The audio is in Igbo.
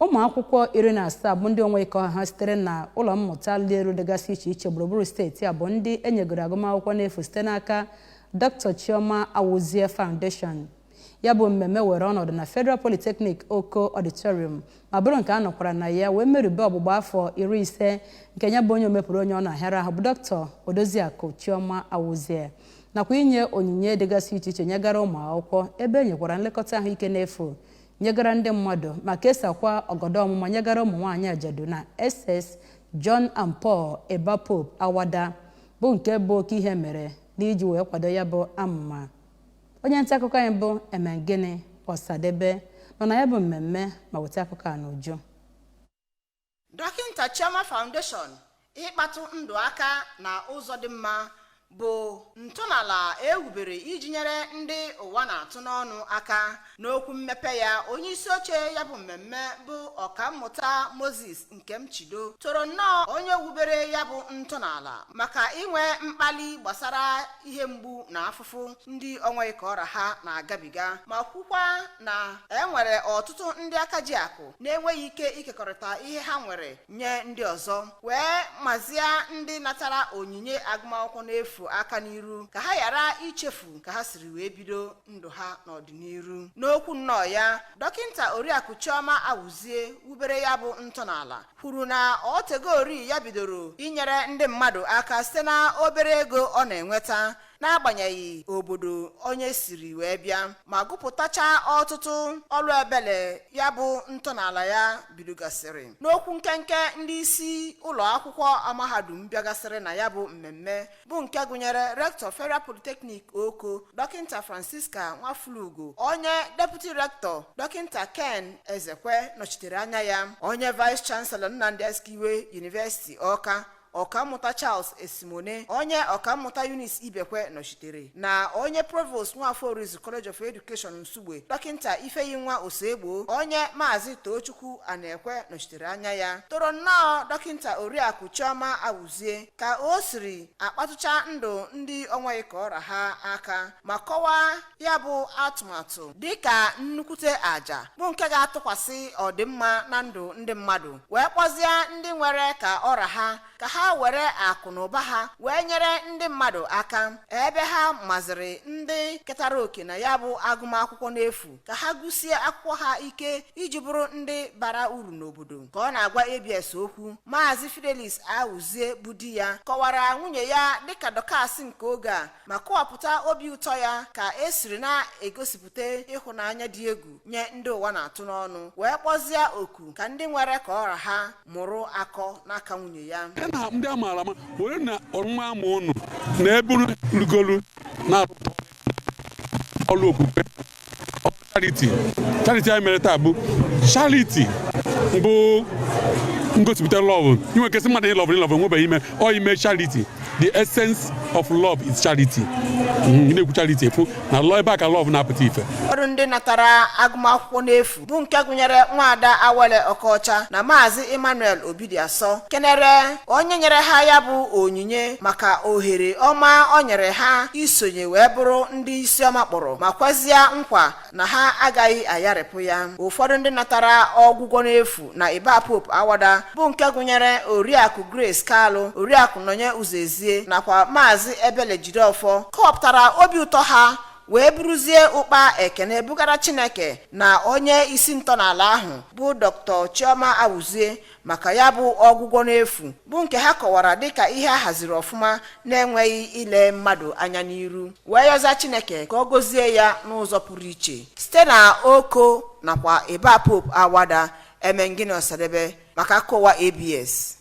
ụmụ akwụkwọ 17 bụ ndị Onweghi ha sitere na ụlọ mmụta elu dịgasị iche iche gburugburu steeti a bụ ndị enyegoro agụmakwụkwọ n'efu site n'aka Dr. Chioma Awuzie Foundation. Ya bụ mmemme were ọnọdụ na Federal Polytechnic Oko Auditorium ma bụrụ nke a nọkwara na ya wee merube ọgbụgba afọ 50 nke ya bụ onye omepụrụ onye ọ na-ahịara ahụ bụ Dr. Odoziakụ Chioma Awuzie nakwa inye onyinye dịgasị iche iche nyegara ụmụ akwụkwọ ebe e nyekwara nlekọta ahụike n'efu nyegara ndị mmadụ ma kesakwa ọgọdọ ọmụma nyegara ụmụ nwaanyị ajadu na SS John and Paul Eba Pope Awada bụ nke bụ oke ihe mere n'iji wee kwado ya bụ amụma. Onye nta akụkọ anyị bụ Emengini Ọsadebe nọ na ya bụ mmemme ma weta akụkọ a n'uju. Dr. Chioma Foundation ịkpatụ ndụ aka na ụzọ dị mma bụ ntọala ewubere iji nyere ndị ụwa na-atụ n'ọnụ aka. N'okwu mmepe ya, onye isi oche ya bụ mmemme bụ ọkammụta Moses Nkemchido toro nnọọ onye wubere ya bụ ntọala maka inwe mkpali gbasara ihe mgbu na afụfụ ndị Onweghi ha na-agabiga ma kwukwa na enwere ọtụtụ ndị aka ji akụ na-enweghị ike ikekọrịta ihe ha nwere nye ndị ọzọ wee mazie ndị natara onyinye agụmakwụkwọ n'efu aka n'iru ka ha ghara ichefu ka ha siri wee bido ndụ ha n'ọdịnihu. N'okwu nnọọ ya, Dọkịnta Oriakụ Chioma Awuzie wubere ya bụ ntọala kwuru na ọ tegori ya bidoro inyere ndị mmadụ aka site na obere ego ọ na-enweta n'agbanyeghị obodo onye siri wee bịa ma gụpụtacha ọtụtụ ọrụ ebele ya bụ ntọala ya bidogasịrị. N'okwu nkenke ndị isi ụlọ akwụkwọ mahadum bịagasịrị na ya bụ mmemme bụ nke gụnyere Rector Federal Polytechnic Oko Dọkịnta Francisca Nwafulugo, onye Deputy Rector Dọkịnta Ken Ezekwe nọchitere anya ya, onye Vice Chancellor Nnamdi Azikiwe University Awka Ọkammụta Charles Esimone, onye ọkammụta Eunice Ibekwe nọchitere na onye Provost Nwafọ Orizu College of Education Nsugbe Dọkịnta Ifeyinwa Osegbo, onye Maazị Tochukwu Anekwe nọchitere anya ya. Toro nnọọ Dọkịnta Oriakụ Chioma Awuzie ka o siri akpatụcha ndụ ndị Onweghi ha aka ma kọwaa ya bụ atụmatụ dịka nnukwute aja bụ nke ga-atụkwasị ọdịmma na ndụ ndị mmadụ wee kpọzie ndị nwere ka ọra ha ka ha were akụ na ụba ha wee nyere ndị mmadụ aka ebe ha maziri ndị ketara oke na ya bụ agụmakwụkwọ n'efu ka ha gụsie akwụkwọ ha ike iji bụrụ ndị bara uru n'obodo. Ka ọ na-agwa ABS okwu, Maazị Fidelis Awuzie bụ di ya kọwara nwunye ya dịka Dọkas nke oge a ma kọwapụta obi ụtọ ya ka esiri na-egosipụta ịhụnanya dị egwu nye ndị ụwa na-atụ n'ọnụ wee kpọzie oku ka ndị nwere ka ọra ha mụrụ akọ n'aka nwunye ya. Ndị amaara ama were na ọnụma ama ụnụ na ebe rugolu na ọlụ okwukwe charity anyị mere taa bụ charity bụ ngosipụta love. Inwe kesị mmadụ ịlọvụ nwebeghị ime ọ ime charity. The essence of love is charity. Na-ekwu charity efu na lọ ebe a ka love na-apụta ife. Ọrụ ndị natara agụmakwụkwọ n'efu bụ nke gụnyere Nwaada Awele Ọkọcha na Maazị Emmanuel Obidiasọ kenere onye nyere ha ya bụ onyinye maka ohere ọma o nyere ha isonye wee bụrụ ndị isi ọma kpọrọ ma kwezie nkwa na ha agaghị ayarịpụ ya. Ụfọdụ ndị natara ọgwụgwọ n'efu na Eba Pope Awada bụ nke gụnyere Oriakụ Grace Kalụ, Oriakụ Nonye Uzezie nakwa Maazị Ebele Jideofọ kọpụtara obi ụtọ ha wee buruzie ụkpa ekene bugara Chineke na onye isi ntọala ahụ bụ Dr. Chioma Awuzie maka ya bụ ọgwụgwọ n'efu bụ nke ha kọwara dịka ihe a haziri ọfụma na-enweghị ile mmadụ anya n'iru wee yọza Chineke ka ọ gọzie ya n'ụzọ pụrụ iche site na Oko nakwa Eba Pope Awada. Emengini Ọsadebe maka akụwa ABS.